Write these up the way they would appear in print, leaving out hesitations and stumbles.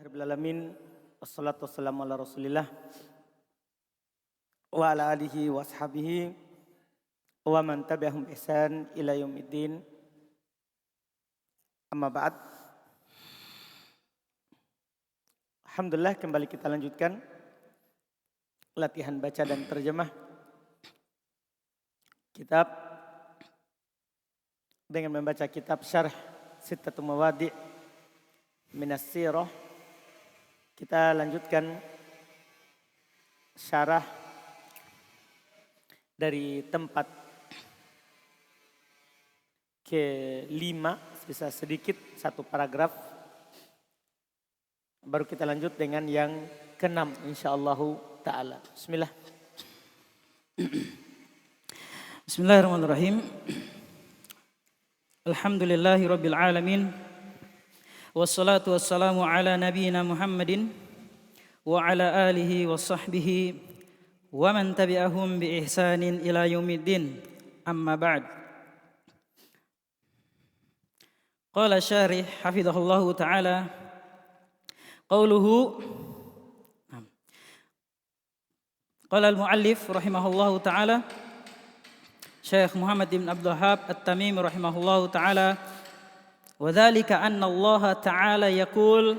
Alhamdulillahirabbil alamin. Wassalatu wassalamu ala Rasulillah wa ala alihi wa ashabihi wa man tabi'ahum ihsan ila yaumiddin. Amma ba'd. Alhamdulillah, kembali kita lanjutkan latihan baca dan terjemah kitab dengan membaca kitab Syarh Sittatu Mawadi' Minas Sirah. Kita lanjutkan syarah dari tempat ke-5, sisa sedikit satu paragraf. Baru kita lanjut dengan yang ke-6 insyaallah ta'ala. Bismillah. Bismillahirrahmanirrahim. Alhamdulillahi rabbil alamin. Wassalatu wassalamu ala nabiyyina Muhammadin wa ala alihi wa sahbihi wa man tabi'ahum bi ihsanin ila yaumiddin. Amma ba'd. Qala syarih hafizahullahu ta'ala qawluhu qala al-muallif rahimahullahu ta'ala Syekh Muhammad bin Abdul Wahhab At-Tamimi rahimahullahu ta'ala وذلك أن الله تعالى يقول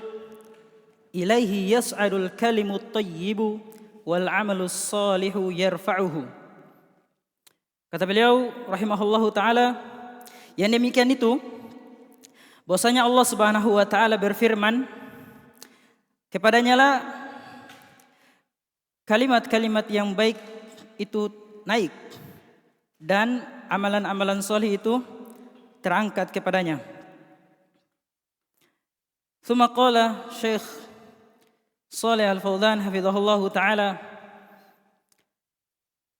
إليه يصعد الكلم الطيب والعمل الصالح يرفعه. Kata beliau rahimahullahu taala, yang demikian itu bahwasanya Allah Subhanahu wa taala berfirman, kepadanya lah kalimat-kalimat yang baik itu naik dan amalan-amalan soleh itu terangkat kepadanya. ثم قال Syekh Shalih Al-Fauzan hafizahullahu taala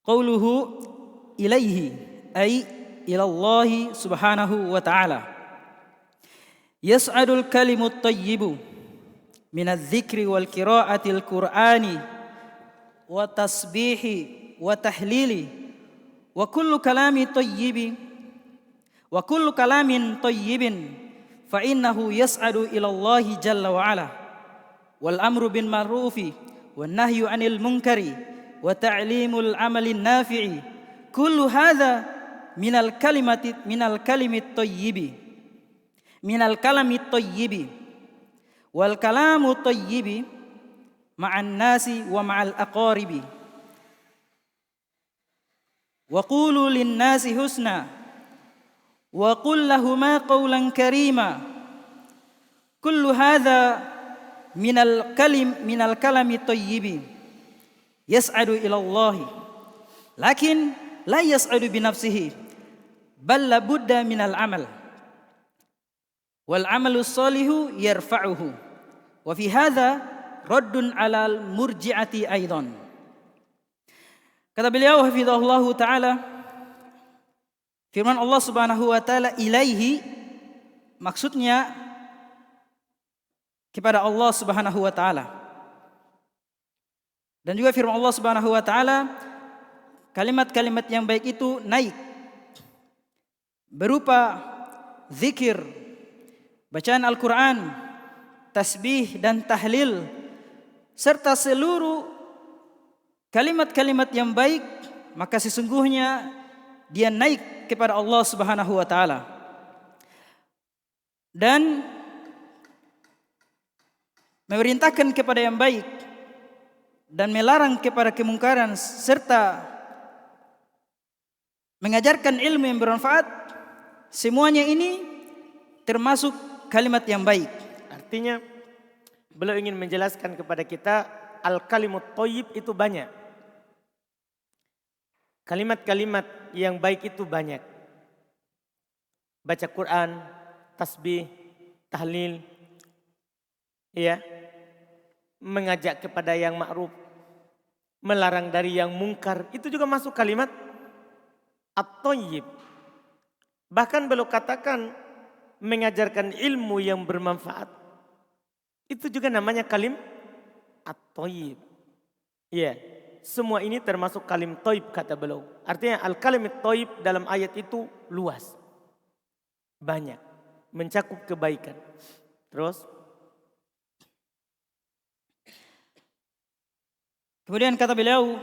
qawluhu ilaihi ay ila Allah subhanahu wa ta'ala yas'adul kalimut tayyibu minadh dzikri wal qira'atil qur'ani wa tasbihi wa tahlili wa kullu kalamin tayyibin fa innahu yas'adu ila Allah jalla wa ala wal amru bil ma'rufi wan nahyu 'anil munkari wa ta'limul 'amalin nafi'i kullu hadha minal kalimit tayyibi wal kalamu tayyibi ma'an nasi wa ma'al aqaribi wa qulu lin nasi husna wa qul lahuma qawlan karima kullu hadha minal kalami tayyibi yas'adu ila Allah lakin la yas'adu bi nafsihi bal la budda minal amal wal amalu salihu yarfa'uhu wa fi hadha raddun alal murji'ati aidan. Kata beliau hafizahullahu ta'ala, firman Allah Subhanahu wa taala ilaihi maksudnya kepada Allah Subhanahu wa taala. Dan juga firman Allah Subhanahu wa taala kalimat-kalimat yang baik itu naik berupa zikir, bacaan Al-Qur'an, tasbih dan tahlil serta seluruh kalimat-kalimat yang baik, maka sesungguhnya dia naik kepada Allah Subhanahu wa taala. Dan memerintahkan kepada yang baik dan melarang kepada kemungkaran serta mengajarkan ilmu yang bermanfaat, semuanya ini termasuk kalimat yang baik. Artinya beliau ingin menjelaskan kepada kita al-kalimut thayyib itu banyak. Kalimat-kalimat yang baik itu banyak. Baca Quran, tasbih, tahlil, ya, mengajak kepada yang ma'ruf, melarang dari yang mungkar, itu juga masuk kalimat at-thayyib. Bahkan beliau katakan mengajarkan ilmu yang bermanfaat, itu juga namanya kalim at-thayyib. Ya. Semua ini termasuk kalim thayyib kata beliau. Artinya al-kalimut thayyib dalam ayat itu luas. Banyak. Mencakup kebaikan. Terus Kemudian kata beliau,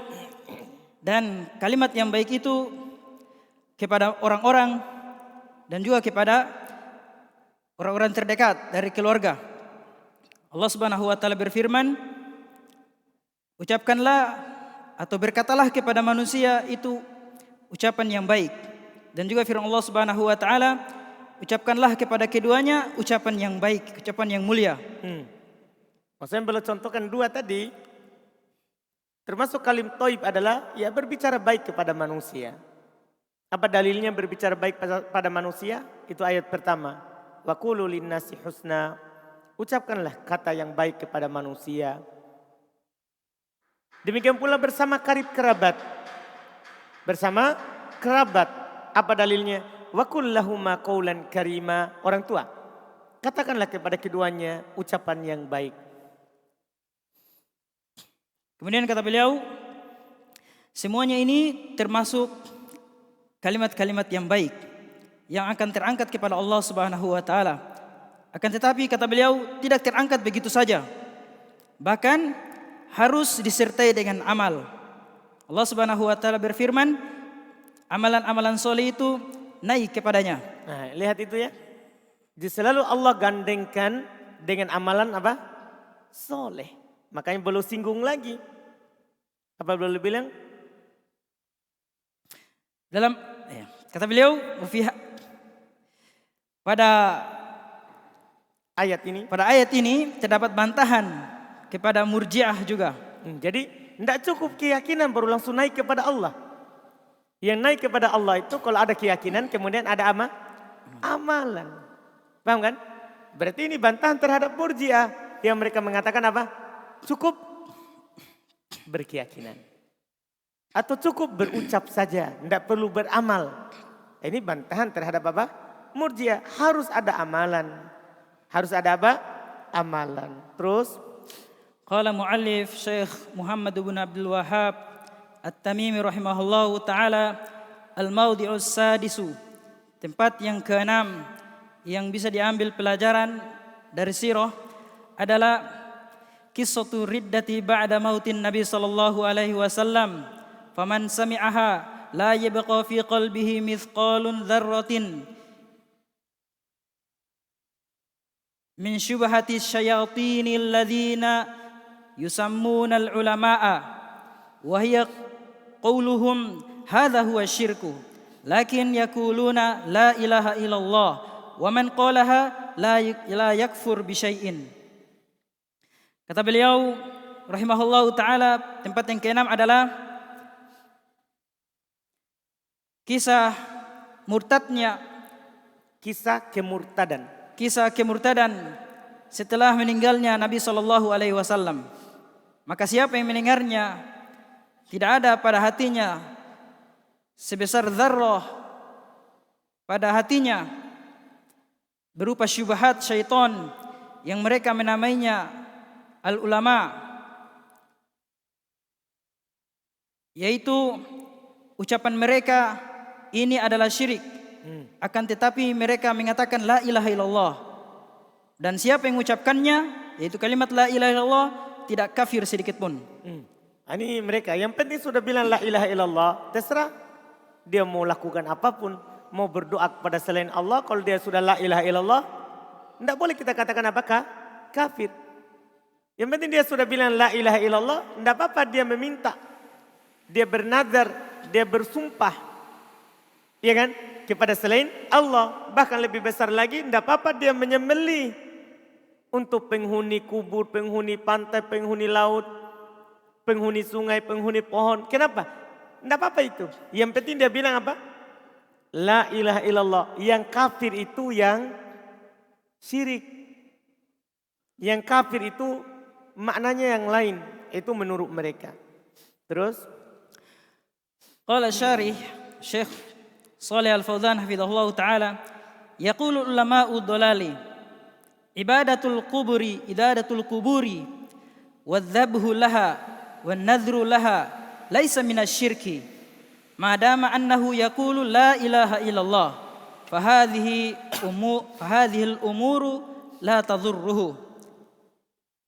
dan kalimat yang baik itu kepada orang-orang dan juga kepada orang-orang terdekat dari keluarga. Allah Subhanahu wa taala berfirman, ucapkanlah atau berkatalah kepada manusia itu ucapan yang baik. Dan juga firman Allah Subhanahu wa taala, ucapkanlah kepada keduanya ucapan yang baik, ucapan yang mulia. Maksudnya beliau contohkan dua tadi. Termasuk kalim toib adalah ya berbicara baik kepada manusia. Apa dalilnya berbicara baik pada manusia? Itu ayat pertama. Wa qulu linnasi husna. Ucapkanlah kata yang baik kepada manusia. Demikian pula bersama karib kerabat. Bersama kerabat. Apa dalilnya? Wa qul lahuma qawlan karima. Orang tua. Katakanlah kepada keduanya ucapan yang baik. Kemudian kata beliau, semuanya ini termasuk kalimat-kalimat yang baik yang akan terangkat kepada Allah Subhanahu wa taala. Akan tetapi kata beliau tidak terangkat begitu saja. Bahkan harus disertai dengan amal. Allah Subhanahu wa taala berfirman, amalan-amalan soleh itu naik kepadanya. Nah, lihat itu ya. Jadi selalu Allah gandengkan dengan amalan apa? Soleh. Makanya belum singgung lagi. Apa belum bilang? Dalam kata beliau, pada ayat ini terdapat bantahan kepada Murji'ah juga. Jadi tidak cukup keyakinan baru langsung naik kepada Allah. Yang naik kepada Allah itu kalau ada keyakinan kemudian ada amalan. Paham kan? Berarti ini bantahan terhadap Murji'ah yang mereka mengatakan apa? Cukup berkeyakinan. Atau cukup berucap saja, tidak perlu beramal. Ini bantahan terhadap apa? Murji'ah. Harus ada amalan. Harus ada apa? Amalan. Terus qala muallif Syekh Muhammad bin Abdul Wahhab At-Tamimi rahimahullahu taala, al-mawdi'us sadisu, tempat yang keenam yang bisa diambil pelajaran dari sirah adalah qissatu riddati ba'da mautin Nabi sallallahu alaihi wasallam. Faman sami'aha la yabqa fi qalbihi mithqalun dzarratin min syubhati syayatinil ladzina yusammuna al-ulama'a wa hiya qawluhum hadha huwa syirku lakin yaquluna la ilaha illallah wa man qalaha la yakfur bi syai'in. Kata beliau rahimahullahu taala, tempat yang keenam adalah kisah murtadnya, kisah kemurtadan. Kisah kemurtadan setelah meninggalnya Nabi sallallahu alaihi wasallam. Maka siapa yang mendengarnya tidak ada pada hatinya sebesar dzarrah pada hatinya berupa syubhat syaitan yang mereka menamainya al-ulama, yaitu ucapan mereka ini adalah syirik. Akan tetapi mereka mengatakan la ilaha illallah. Dan siapa yang mengucapkannya, yaitu kalimat la ilaha illallah, tidak kafir sedikit pun. Ini mereka yang penting sudah bilang la ilaha illallah, terserah dia mau lakukan apapun, mau berdoa kepada selain Allah, kalau dia sudah la ilaha illallah, tidak boleh kita katakan apakah kafir. Yang penting dia sudah bilang la ilaha illallah, tidak apa-apa dia meminta, dia bernazar, dia bersumpah, ya kan, kepada selain Allah. Bahkan lebih besar lagi, tidak apa-apa dia menyembelih untuk penghuni kubur, penghuni pantai, penghuni laut, penghuni sungai, penghuni pohon. Kenapa? Tidak apa-apa itu. Yang penting dia bilang apa? La ilaha illallah. Yang kafir itu yang syirik. Yang kafir itu maknanya yang lain. Itu menurut mereka. Terus qala syarih Syekh Shalih Al-Fauzan hafizahullah ta'ala, yaqulu ulama'u dhalali ibadatul kuburi wadzabhu laha wan nadhru laha laisa minasyirki madama annahu yaqulu la ilaha illallah fahadhihi al-umuru la tadhurruhu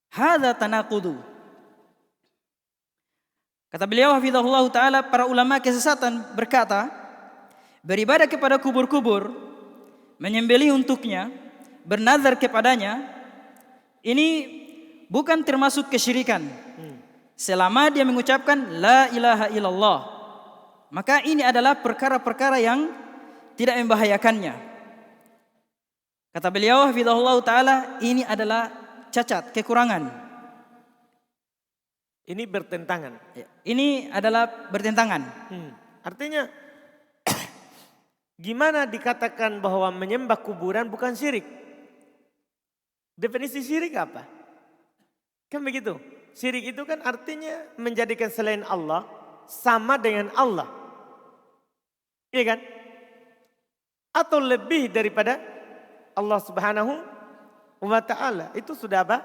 hadza tanaqudu. Kata beliau hafizahullah ta'ala, para ulama kesesatan berkata, beribadah kepada kubur-kubur, menyembelih untuknya, bernazar kepadanya, ini bukan termasuk kesyirikan. Selama dia mengucapkan la ilaha illallah, maka ini adalah perkara-perkara yang tidak membahayakannya. Kata beliau hafizahullah ta'ala, ini adalah cacat, kekurangan. Ini bertentangan. Ini adalah bertentangan. Artinya gimana dikatakan bahwa menyembah kuburan bukan syirik? Definisi syirik apa? Kan begitu. Syirik itu kan artinya menjadikan selain Allah sama dengan Allah. Iya kan? Atau lebih daripada Allah Subhanahu wa ta'ala. Itu sudah apa?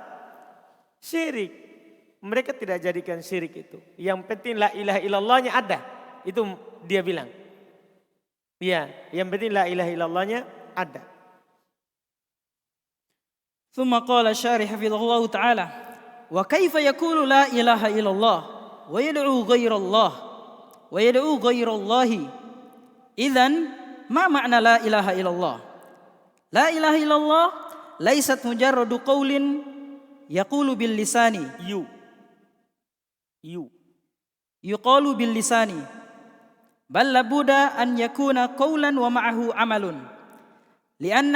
Syirik. Mereka tidak jadikan syirik itu. Yang penting la ilaha illallahnya ada. Itu dia bilang. Ya, yang penting la ilaha illallahnya ada. ثم قال الشارح حفظه الله تعالى: وكيف يقول لا إله إلا الله ويدعو غير الله إذن ما معنى لا إله إلا الله؟ لا إله إلا الله ليست مجرد قول يقول باللسان يقال باللسان، بل لابد أن يكون قولا ومعه عمل، لأن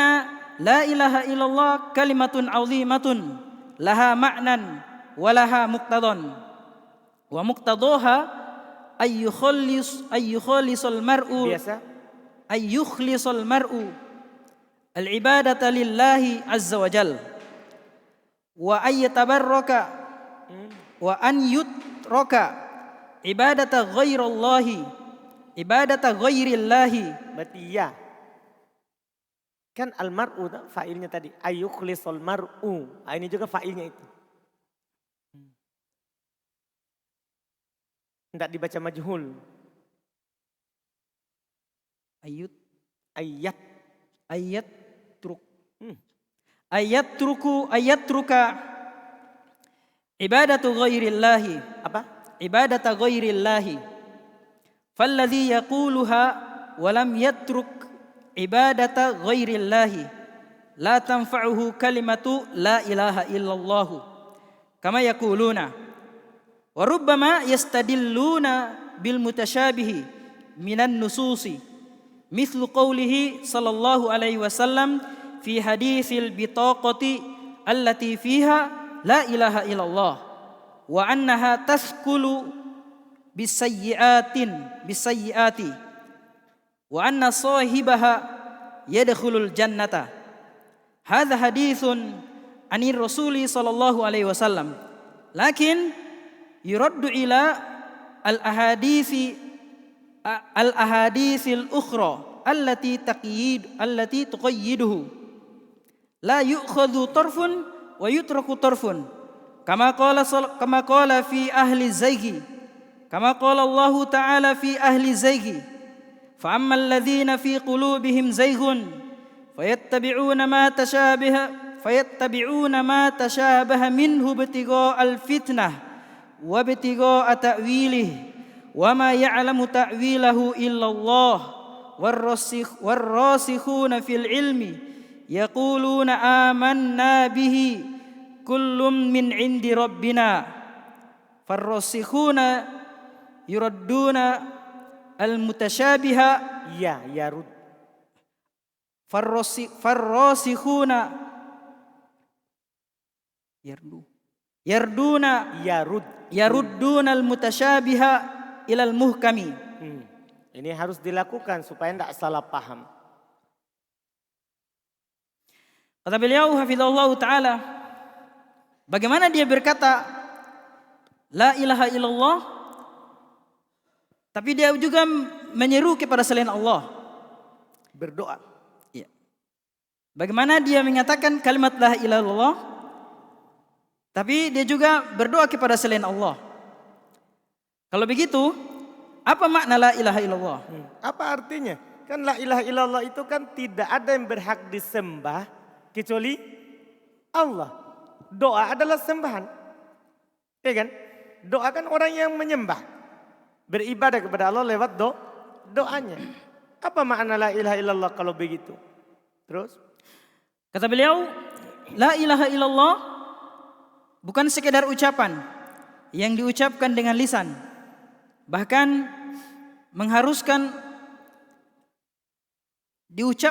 لا إله إلا الله كلمة عظيمة لها معنى ولها مقتضى، ومقتضاها أن يخلص المرء العبادة لله عز وجل، وأن يتبرك وأن يترك عبادة غير الله Berarti ya. Kan almar'u fa'ilnya tadi. Ayyukhlisal mar'u. Ini juga fa'ilnya itu. Tidak dibaca majhul. Ayatruka ibadatu ghairillahi. Apa? Ibadata ghairillahi. Falladhi yaquluha wa lam yatruk ibadata ghairillahi la tanfa'uhu kalimatu la ilaha illallah kama yaquluna wa rubbama yastadilluna bil mutasyabihi minan nususi mithlu qawlihi sallallahu alaihi wasallam fi haditsil bitaqati allati fiha la ilaha illallah wa annaha taskulu bisayyiati wa anna sahibaha yadkhulul jannata. Hadza haditsun anir rasuli sallallahu alaihi wasallam, lakin yuraddu ila al ahaditsil ukhra allati tuqayyiduhu la yu'khadhu tarfun wa yutraku tarfun kama qala fi ahli zaygi. كما قال الله تعالى في أهل الزيغ فأما الذين في قلوبهم زيغ فيتبعون ما تشابه منه ابتغاء الفتنة وابتغاء تأويله وما يعلم تأويله إلا الله والراسخون في العلم يقولون آمنا به كل من عند ربنا فالراسخون yuradduna al-mutasyabiha yarud farrasikhuna yarudduna al-mutasyabiha ila al-muhkami. Ini harus dilakukan supaya tidak salah paham. Kata beliau hafizahullah ta'ala, bagaimana dia berkata la ilaha illallah tapi dia juga menyeru kepada selain Allah. Berdoa. Ya. Bagaimana dia mengatakan kalimat la ilaha illallah, tapi dia juga berdoa kepada selain Allah. Kalau begitu, apa makna la ilaha illallah? Apa artinya? Kan la ilaha illallah itu kan tidak ada yang berhak disembah kecuali Allah. Doa adalah sembahan. Ya kan? Doa kan orang yang menyembah. beribadah kepada Allah lewat doanya. Apa makna la ilaha illallah kalau begitu? Terus? Kata beliau, la ilaha illallah bukan sekedar ucapan yang diucapkan dengan lisan, bahkan mengharuskan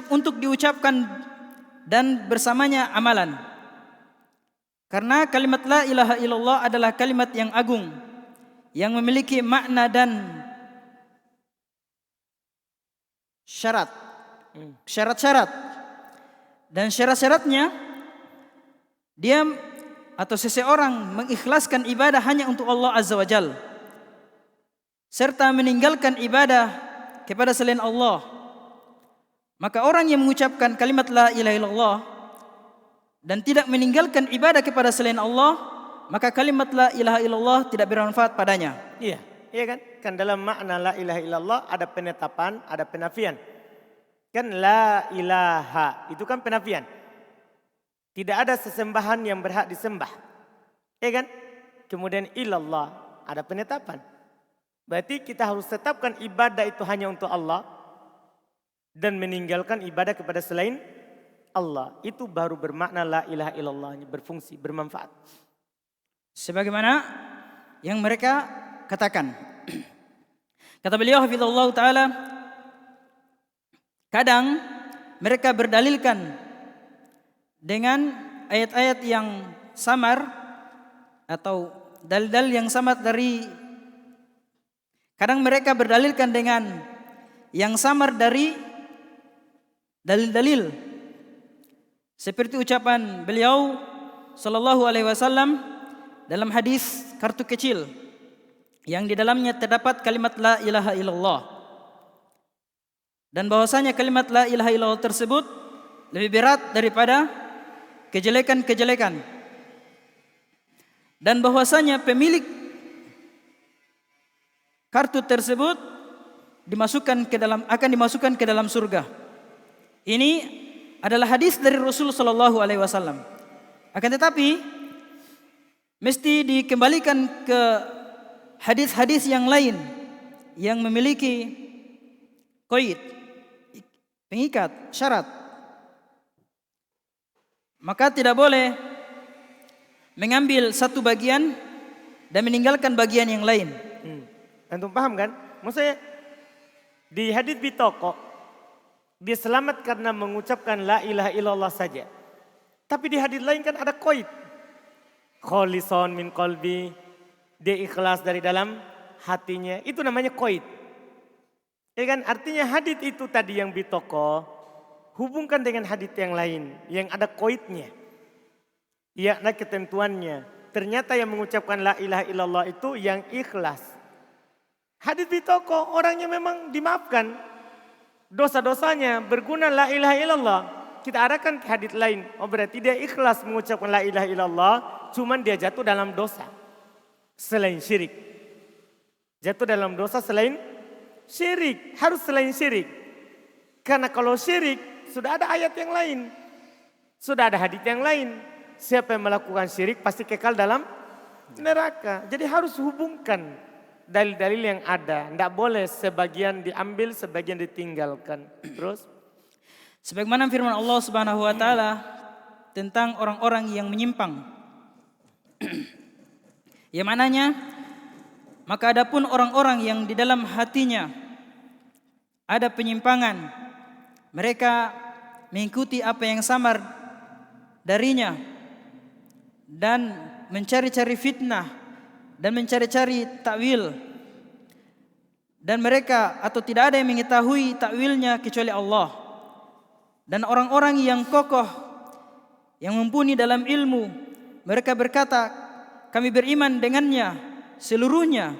untuk diucapkan dan bersamanya amalan. Karena kalimat la ilaha illallah adalah kalimat yang agung, yang memiliki makna dan syarat-syarat. Dan syarat-syaratnya, dia atau seseorang mengikhlaskan ibadah hanya untuk Allah Azza wa Jalla, serta meninggalkan ibadah kepada selain Allah. Maka orang yang mengucapkan kalimat la ilaha illallah dan tidak meninggalkan ibadah kepada selain Allah, maka kalimat la ilaha illallah tidak bermanfaat padanya. Iya kan? Kan dalam makna la ilaha illallah ada penetapan, ada penafian. Kan la ilaha itu kan penafian. Tidak ada sesembahan yang berhak disembah. Iya kan? Kemudian illallah ada penetapan. Berarti kita harus tetapkan ibadah itu hanya untuk Allah dan meninggalkan ibadah kepada selain Allah. Itu baru bermakna la ilaha illallah, berfungsi, bermanfaat. Sebagaimana yang mereka katakan. Kata beliau hafizahullah ta'ala, kadang mereka berdalilkan dengan ayat-ayat yang samar atau dalil-dalil yang samar dari, kadang mereka berdalilkan dengan yang samar dari dalil-dalil seperti ucapan beliau sallallahu alaihi wasallam dalam hadis kartu kecil yang di dalamnya terdapat kalimat la ilaha illallah, dan bahwasanya kalimat la ilaha illallah tersebut lebih berat daripada kejelekan-kejelekan, dan bahwasanya pemilik kartu tersebut akan dimasukkan ke dalam surga. Ini adalah hadis dari Rasul sallallahu alaihi wasallam. Akan tetapi mesti dikembalikan ke hadis-hadis yang lain yang memiliki qaid, pengikat, syarat. Maka tidak boleh mengambil satu bagian dan meninggalkan bagian yang lain. Antum paham kan? Maksudnya di hadis bitoko dia selamat karena mengucapkan la ilaha illallah saja. Tapi di hadis lain kan ada qaid. Kholison min qalbi, dia ikhlas dari dalam hatinya. Itu namanya qaid. Ya kan? Artinya hadis itu tadi yang bitoko hubungkan dengan hadis yang lain yang ada qaidnya. Yakni ketentuannya. Ternyata yang mengucapkan la ilaha illallah itu yang ikhlas. Hadis bitoko orangnya memang dimaafkan dosa-dosanya, berguna la ilaha illallah. Kita arahkan ke hadis lain. Oh berarti dia ikhlas mengucapkan la ilaha illallah, cuman dia jatuh dalam dosa selain syirik. Jatuh dalam dosa selain syirik, harus selain syirik. Karena kalau syirik sudah ada ayat yang lain, sudah ada hadis yang lain. Siapa yang melakukan syirik pasti kekal dalam neraka. Jadi harus hubungkan dalil-dalil yang ada. Tidak boleh sebagian diambil, sebagian ditinggalkan. Terus? Sebagaimana firman Allah Subhanahu wa taala tentang orang-orang yang menyimpang. Yang mananya, maka adapun orang-orang yang di dalam hatinya ada penyimpangan, mereka mengikuti apa yang samar darinya dan mencari-cari fitnah dan mencari-cari takwil, dan mereka atau tidak ada yang mengetahui takwilnya kecuali Allah. Dan orang-orang yang kokoh, yang mumpuni dalam ilmu, mereka berkata, kami beriman dengannya seluruhnya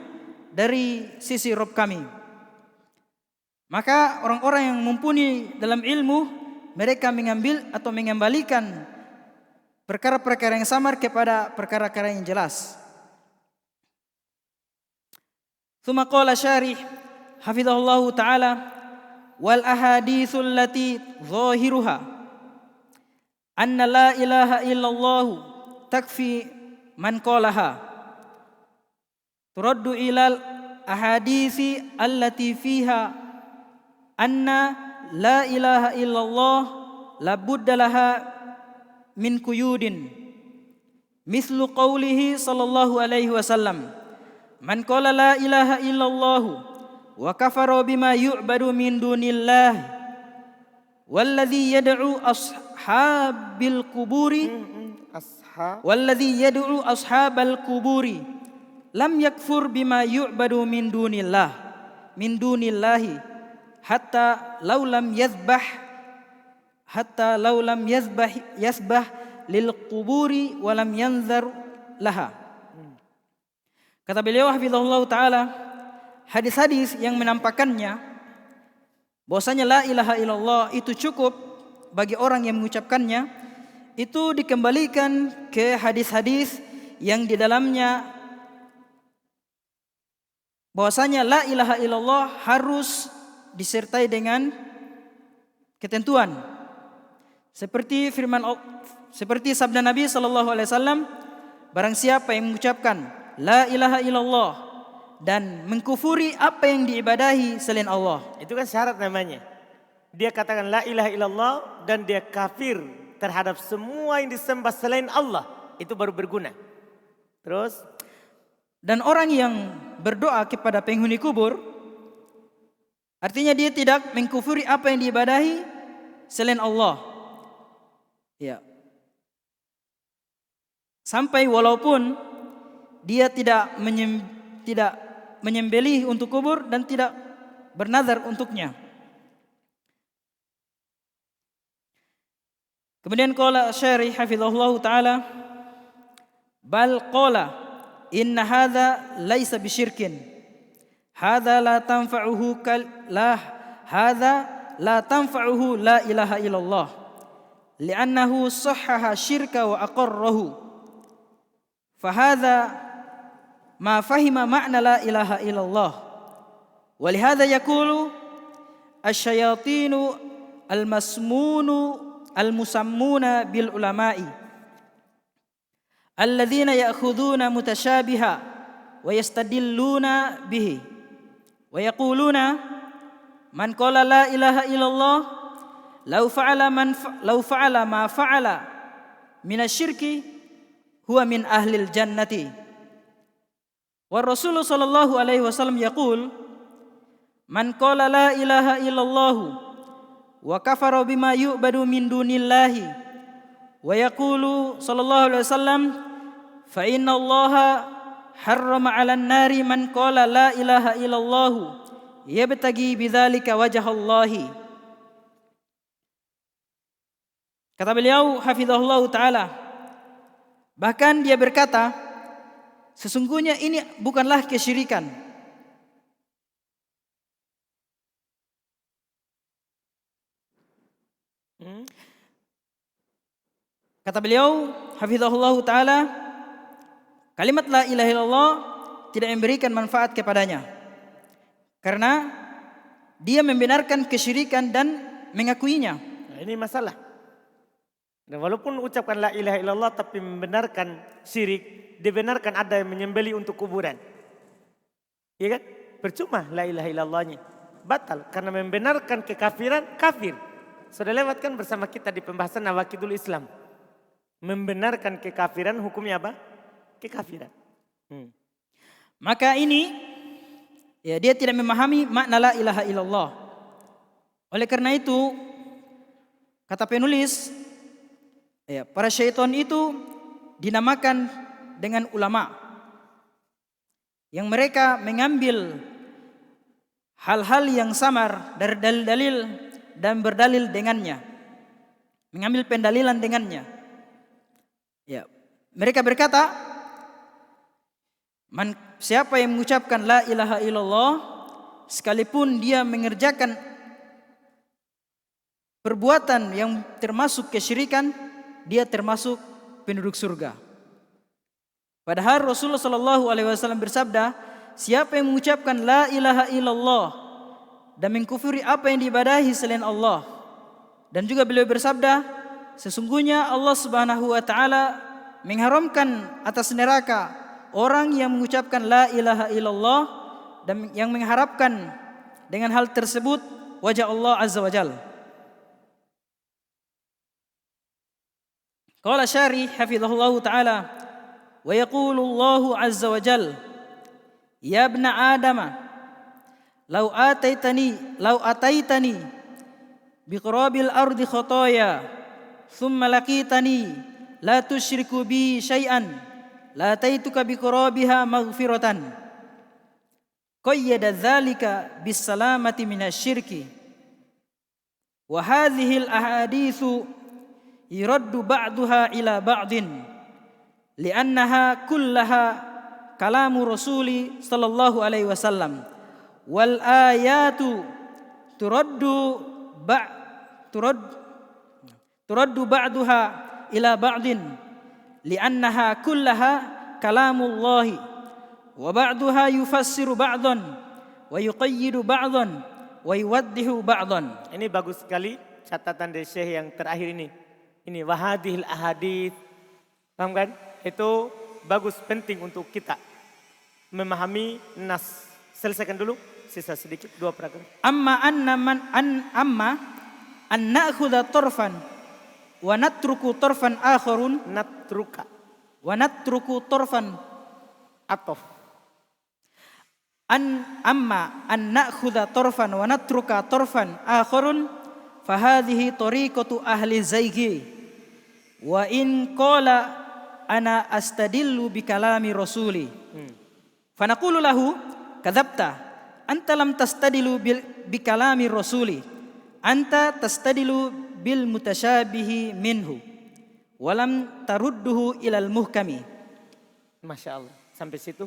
dari sisi Rabb kami. Maka orang-orang yang mumpuni dalam ilmu, mereka mengambil atau mengembalikan perkara-perkara yang samar kepada perkara-perkara yang jelas. Tsumma qala syarih hafizahullahu ta'ala wal ahaditsul lati zahiruha anna la ilaha illallah takfi man qalaha turaddu ilal ahaditsi allati fiha anna la ilaha illallah la budda laha min quyudin mislu qawlihi sallallahu alaihi wasallam man qala la ilaha illallah wa kafara bima yu'badu min dunillah walladhi yad'u ashabil quburi walladhi yad'u ashabal quburi lam yakfur bima yu'badu min dunillahi hatta law lam yasbah lil quburi wa lam yanzar laha. Kata beliau hafizahullah taala, hadis-hadis yang menampakkannya bahwasanya la ilaha illallah itu cukup bagi orang yang mengucapkannya, itu dikembalikan ke hadis-hadis yang di dalamnya bahwasanya la ilaha illallah harus disertai dengan ketentuan. Seperti sabda Nabi sallallahu alaihi wasallam, barang siapa yang mengucapkan la ilaha illallah dan mengkufuri apa yang diibadahi selain Allah. Itu kan syarat namanya. Dia katakan la ilaha illallah dan dia kafir terhadap semua yang disembah selain Allah. Itu baru berguna. Terus, dan orang yang berdoa kepada penghuni kubur, artinya dia tidak mengkufuri apa yang diibadahi selain Allah. Ya. Sampai walaupun dia tidak menyembelih untuk kubur dan tidak bernazar untuknya. Kemudian qala syarih hafizahullah taala, bal qala inna hadza laisa bisyirkin. Hadza la tanfa'uhu la tanfa'uhu la ilaha illallah. Li'annahu sahhaha syirka wa aqarrahu. Fahadza ma fahima ma'na la ilaha illallah. Walihadza yaqulu asyayatinu al-musammuna bil ulama'i alladzina ya'khuduna mutasyabiha wa yastadilluna bihi wa yaquluna man qala la ilaha illallah law fa'ala ma fa'ala minasyirki huwa min ahlil jannati. Wa Rasulullah sallallahu alaihi wasallam yaqul man qala la ilaha illallah wa kafara bima yu'badu min dunillahi wa yaqulu sallallahu alaihi wasallam fa inna allaha harrama 'alan nari man qala la ilaha illallah yabtagi bidzalika wajhallahi. Kata beliau hafizahullah taala, bahkan dia berkata sesungguhnya ini bukanlah kesyirikan. Kata beliau hafizahullah taala, kalimat la ilaha illallah tidak memberikan manfaat kepadanya karena dia membenarkan kesyirikan dan mengakuinya. Nah, ini masalah. Dan walaupun ucapkan la ilaha illallah tapi membenarkan syirik, dibenarkan ada yang menyembelih untuk kuburan. Iya kan? Percuma la ilaha illallahnya. Batal karena membenarkan kekafiran, kafir. Sudah lewat kan bersama kita di pembahasan Nawaqidul Islam. Membenarkan kekafiran hukumnya apa? Kekafiran. Maka ini ya dia tidak memahami makna la ilaha illallah. Oleh karena itu kata penulis, ya, para syaitan itu dinamakan dengan ulama yang mereka mengambil hal-hal yang samar dari dalil-dalil dan berdalil dengannya, mengambil pendalilan dengannya. Ya, mereka berkata, siapa yang mengucapkan la ilaha illallah sekalipun dia mengerjakan perbuatan yang termasuk kesyirikan, dia termasuk penduduk surga. Padahal Rasulullah sallallahu alaihi wasallam bersabda, siapa yang mengucapkan la ilaha illallah dan mengkufuri apa yang diibadahi selain Allah. Dan juga beliau bersabda, sesungguhnya Allah Subhanahu wa taala mengharamkan atas neraka orang yang mengucapkan la ilaha illallah dan yang mengharapkan dengan hal tersebut wajah Allah Azza wa Jalla. Qala syarih hafizahullah ta'ala wa yaqulu Allah Azza wa Jalla ya ibna Adama law ataitani biqurabil ardi khataya thumma laqitani la tusyriku bi syai'an la taituka biqurabiha maghfiratan qayyada dzalika bis salamati minasyirki wa hadhihi al ahaditsu yuraddu ba'daha ila ba'din li'annaha kullaha kalamu rasuli sallallahu alaihi wasallam wal ayatu turaddu ba'daha ila ba'din li'annaha kullaha kalamullahi wa ba'daha yufassiru ba'dan wa yuqayyidu ba'dan wa yuwaddihu ba'dan. Ini bagus sekali catatan dari Syekh yang terakhir ini. Ini wahadihil ahadits. Paham kan? Itu bagus, penting untuk kita memahami nas. Selesaikan dulu, sisa sedikit 2 paragraf. Amma an na'khudha tarfan wa natruku tarfan akharun Natruka wa natruku tarfan atof. Amma an na'khudha tarfan wa natruka tarfan akharun fahadhihi tariqatu ahli zayghi wa in qala ana astadillu bi kalami rasuli fanaqulu lahu kadzabta anta lam tastadilu bi kalami rasuli anta tastadilu bil mutasyabihi minhu wa lam tarudduhu ilal muhkami. Masya Allah. Sampai situ.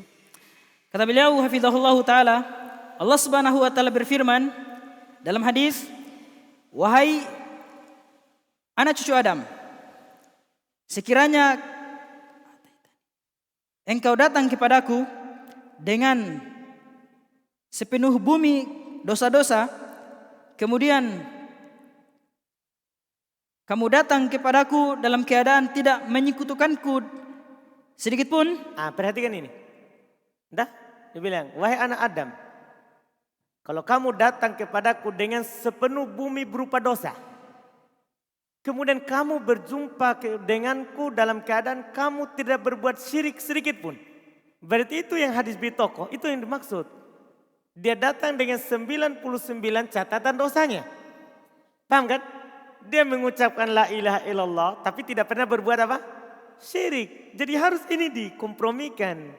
Kata beliau hafizahullah ta'ala, Allah subhanahu wa ta'ala berfirman dalam hadis, wahai anak cucu Adam, sekiranya engkau datang kepadaku dengan sepenuh bumi dosa-dosa, kemudian kamu datang kepadaku dalam keadaan tidak menyekutukanku sedikit pun. Perhatikan ini. Dah, dia bilang, wahai anak Adam, kalau kamu datang kepadaku dengan sepenuh bumi berupa dosa, kemudian kamu berjumpa denganku dalam keadaan kamu tidak berbuat syirik sedikit pun. Berarti itu yang hadis bitoko, itu yang dimaksud. Dia datang dengan 99 catatan dosanya. Paham kan? Dia mengucapkan la ilaha illallah tapi tidak pernah berbuat apa? Syirik. Jadi harus ini dikompromikan,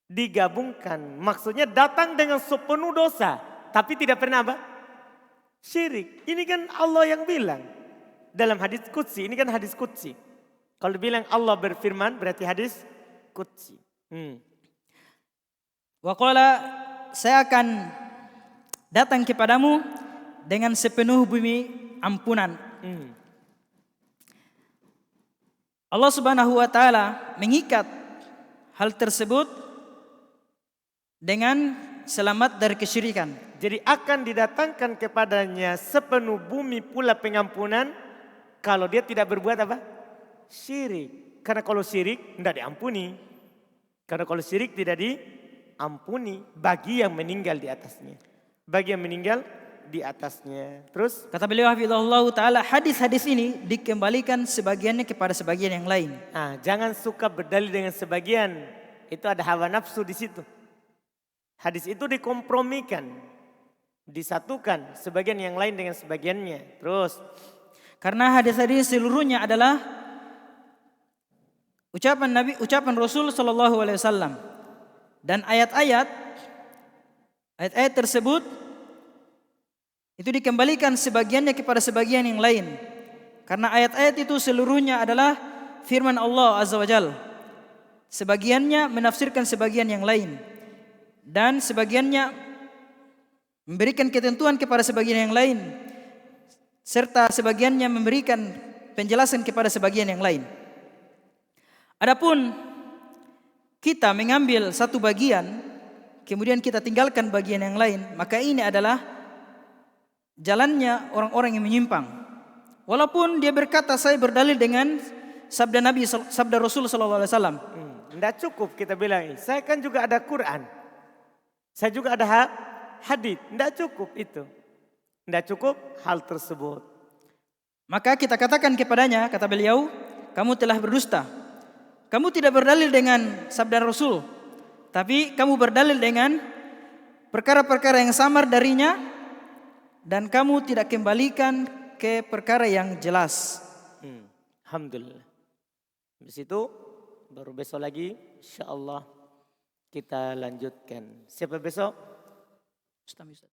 digabungkan. Maksudnya datang dengan sepenuh dosa tapi tidak pernah apa? Syirik. Ini kan Allah yang bilang dalam hadis qudsi. Ini kan hadis qudsi. Kalau bilang Allah berfirman berarti hadis qudsi. Wa qala, saya akan datang kepadamu dengan sepenuh bumi ampunan. Allah subhanahu wa ta'ala mengikat hal tersebut dengan selamat dari kesyirikan. Jadi akan didatangkan kepadanya sepenuh bumi pula pengampunan kalau dia tidak berbuat apa? Syirik. Karena kalau syirik tidak diampuni. Karena kalau syirik tidak diampuni bagi yang meninggal di atasnya. Bagi yang meninggal di atasnya. Terus kata beliau hafizahullah ta'ala, hadis-hadis ini dikembalikan sebagiannya kepada sebagian yang lain. Jangan suka berdalil dengan sebagian. Itu ada hawa nafsu di situ. Hadis itu dikompromikan, disatukan sebagian yang lain dengan sebagiannya. Terus karena hadis-hadis seluruhnya adalah ucapan Rasul sallallahu alaihi wasallam, dan ayat-ayat tersebut itu dikembalikan sebagiannya kepada sebagian yang lain. Karena ayat-ayat itu seluruhnya adalah firman Allah Azza wa Jalla. Sebagiannya menafsirkan sebagian yang lain, dan sebagiannya memberikan ketentuan kepada sebagian yang lain, serta sebagiannya memberikan penjelasan kepada sebagian yang lain. Adapun kita mengambil satu bagian, kemudian kita tinggalkan bagian yang lain, maka ini adalah jalannya orang-orang yang menyimpang. Walaupun dia berkata saya berdalil dengan sabda Rasul sallallahu alaihi wasallam. Tidak cukup kita bilang, saya kan juga ada Quran. Saya juga ada hadis, tidak cukup itu. Tidak cukup hal tersebut. Maka kita katakan kepadanya, kata beliau, kamu telah berdusta. Kamu tidak berdalil dengan sabda Rasul, tapi kamu berdalil dengan perkara-perkara yang samar darinya, dan kamu tidak kembalikan ke perkara yang jelas. Alhamdulillah. Habis itu baru besok lagi insyaallah kita lanjutkan. Siapa besok? Ustaz.